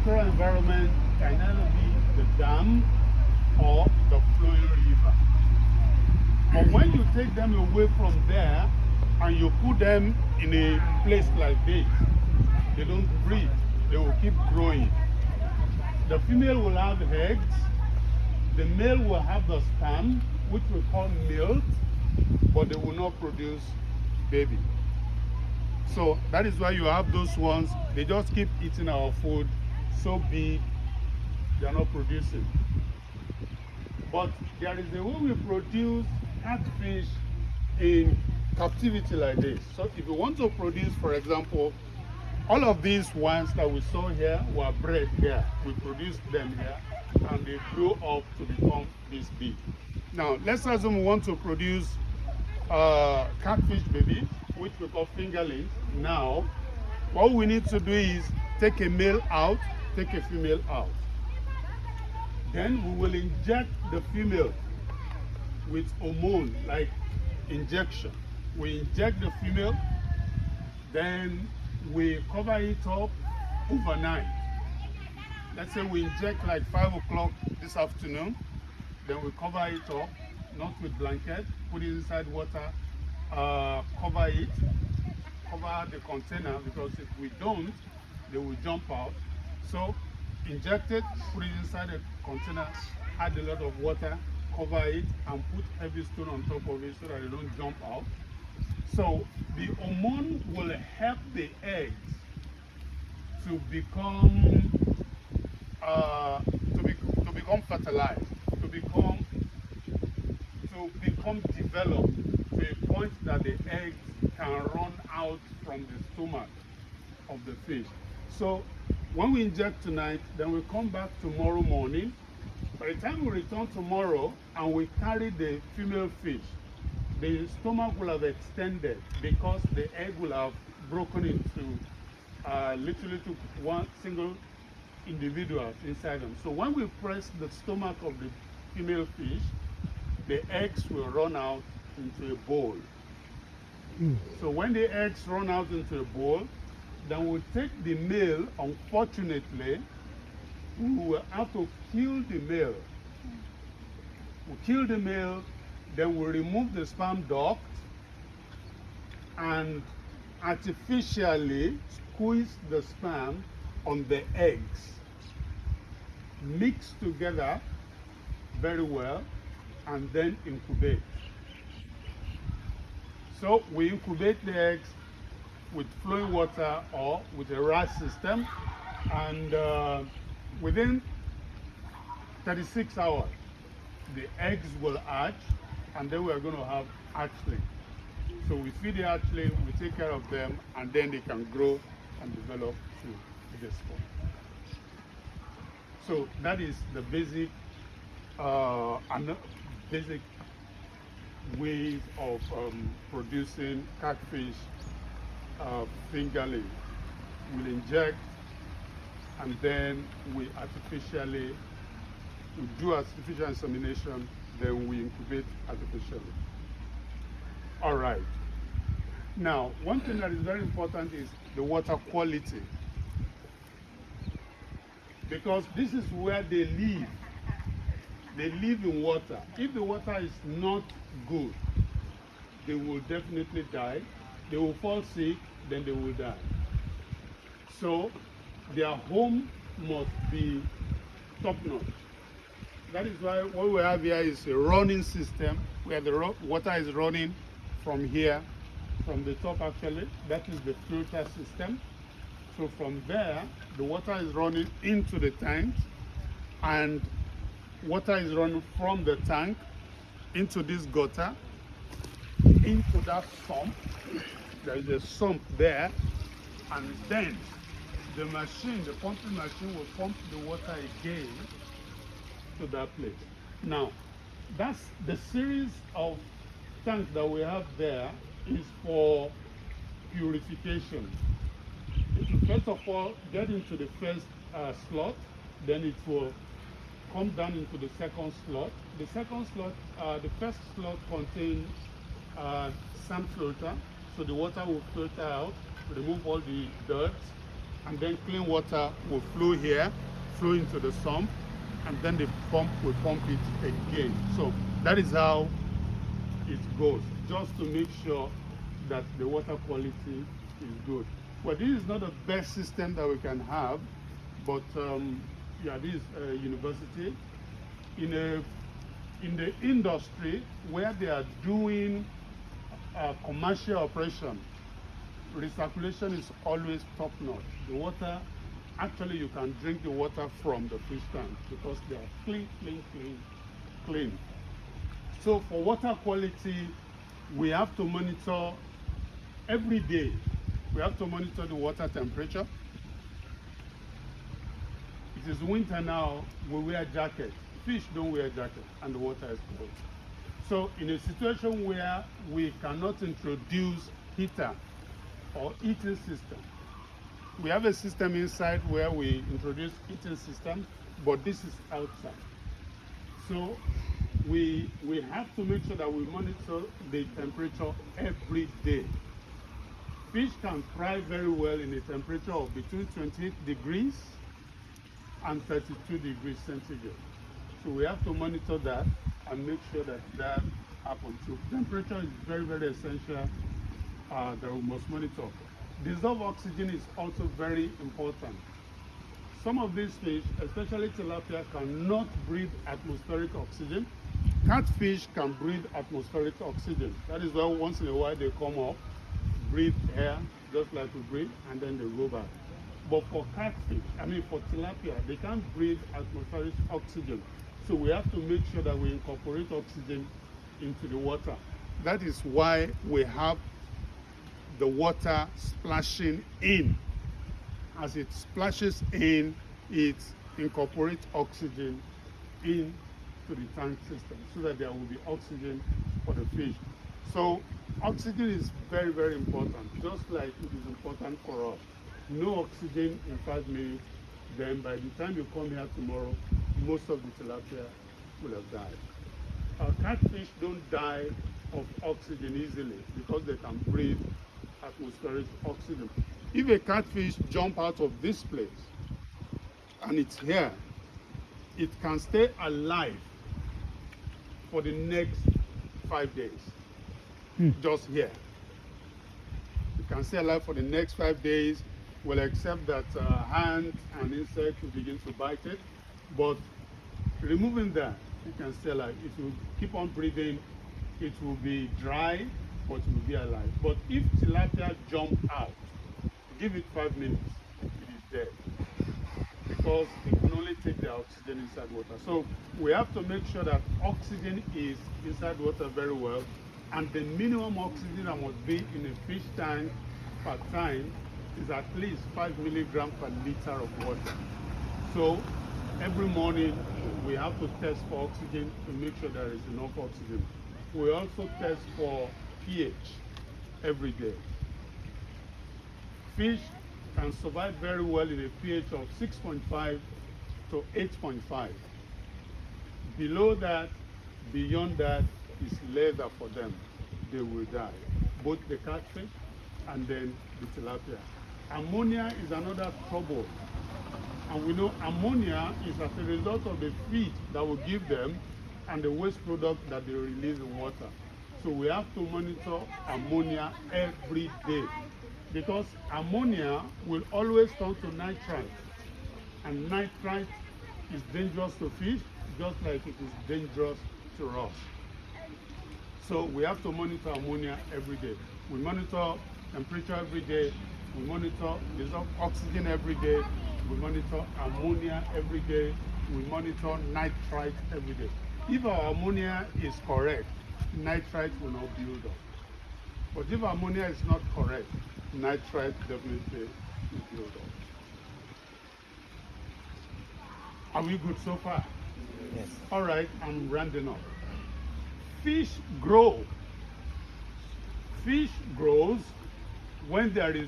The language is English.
natural environment can either be the dam or the flowing river. But when you take them away from there and you put them in a place like this, they don't breed, they will keep growing. The female will have eggs, the male will have the sperm, which we call milk, but they will not produce baby. So that is why you have those ones, they just keep eating our food so big, they are not producing. But there is a way we produce catfish in captivity like this. So if you want to produce, for example, all of these ones that we saw here were bred here. We produced them here and they grew up to become this big. Now let's assume we want to produce catfish baby, which we call fingerlings. Now what we need to do is take a male out, take a female out. Then we will inject the female with hormone, like injection. We inject the female, then we cover it up overnight. Let's say we inject like 5 o'clock this afternoon, then we cover it up, not with blanket, put it inside water, cover it, cover the container, because if we don't, they will jump out. So inject it, put it inside a container, add a lot of water, cover it, and put heavy stone on top of it so that they don't jump out. So the hormone will help the eggs to become to become fertilized, to become developed to a point that the eggs can run out from the stomach of the fish. So when we inject tonight, then we come back tomorrow morning. By the time we return tomorrow and we carry the female fish, the stomach will have extended because the egg will have broken into literally to one single individual inside them. So when we press the stomach of the female fish, the eggs will run out into a bowl. So when the eggs run out into a bowl, then we'll take the male. Unfortunately, we will have to kill the male. We kill the male, then we remove the sperm duct and artificially squeeze the sperm on the eggs. Mix together very well and then incubate. So we incubate the eggs with flowing water or with a RAS system, and within 36 hours the eggs will hatch, and then we are going to have hatchling. So we feed the hatchling, we take care of them, and then they can grow and develop to this point. So that is the basic basic ways of producing catfish fingerling. We'll inject, and then we do artificial insemination, then we incubate artificially. All right. Now, one thing that is very important is the water quality, because this is where they live. They live in water. If the water is not good, they will definitely die. They will fall sick, then they will die. So their home must be top-notch. That is why what we have here is a running system where the water is running from here, from the top actually. That is the filter system. So from there, the water is running into the tank, and water is running from the tank into this gutter, into that sump. There is a sump there, and then the machine, the pumping machine, will pump the water again to that place. Now, that's the series of tanks that we have there is for purification. It will first of all get into the first slot, then it will come down into the second slot. The second slot, the first slot contains sand filter, so the water will filter out, remove all the dirt, and then clean water will flow here, flow into the sump, and then the pump will pump it again. So that is how it goes, just to make sure that the water quality is good. Well, this is not the best system that we can have, but yeah, this university in the industry where they are doing commercial operation, recirculation is always top notch. The water, actually you can drink the water from the fish tank because they are clean, clean, clean, clean. So for water quality, we have to monitor every day. We have to monitor the water temperature. It is winter now, we wear jackets. Fish don't wear jackets and the water is cold. So in a situation where we cannot introduce heater or heating system, we have a system inside where we introduce heating system, but this is outside. So we have to make sure that we monitor the temperature every day. Fish can thrive very well in a temperature of between 28 degrees and 32 degrees centigrade. So we have to monitor that and make sure that that happens. So temperature is very, very essential that we must monitor. Dissolved oxygen is also very important. Some of these fish, especially tilapia, cannot breathe atmospheric oxygen. Catfish can breathe atmospheric oxygen. That is why once in a while they come up, breathe air, just like we breathe, and then they go back. But for catfish, for tilapia, they can't breathe atmospheric oxygen. So we have to make sure that we incorporate oxygen into the water. That is why we have the water splashing in. As it splashes in, it incorporates oxygen into the tank system so that there will be oxygen for the fish. So oxygen is very, very important, just like it is important for us. No oxygen in 5 minutes, then by the time you come here tomorrow, most of the tilapia will have died. Catfish don't die of oxygen easily because they can breathe atmospheric oxygen. If a catfish jump out of this place and it's here, it can stay alive for the next 5 days. Just here. It can stay alive for the next 5 days, well, except that ants and insects will begin to bite it. But removing that, it can stay alive. It will keep on breathing. It will be dry, but it will be alive. But if tilapia jump out, give it 5 minutes, it is dead. Because it can only take the oxygen inside water. So we have to make sure that oxygen is inside water very well. And the minimum oxygen that must be in a fish tank per time is at least 5 milligrams per liter of water. So every morning we have to test for oxygen to make sure there is enough oxygen. We also test for pH every day. Fish can survive very well in a pH of 6.5 to 8.5. Below that, beyond that, is leather for them. They will die. Both the catfish and then the tilapia. Ammonia is another trouble. And we know ammonia is as a result of the feed that we give them and the waste product that they release in water. So we have to monitor ammonia every day because ammonia will always turn to nitrite. And nitrite is dangerous to fish just like it is dangerous to us. So we have to monitor ammonia every day. We monitor temperature every day. We monitor dissolved oxygen every day. We monitor ammonia every day. We monitor nitrite every day. If our ammonia is correct, nitrite will not build up. But if ammonia is not correct, nitrite definitely will build up. Are we good so far? Yes. All right, I'm rounding up. Fish grow. Fish grows when there is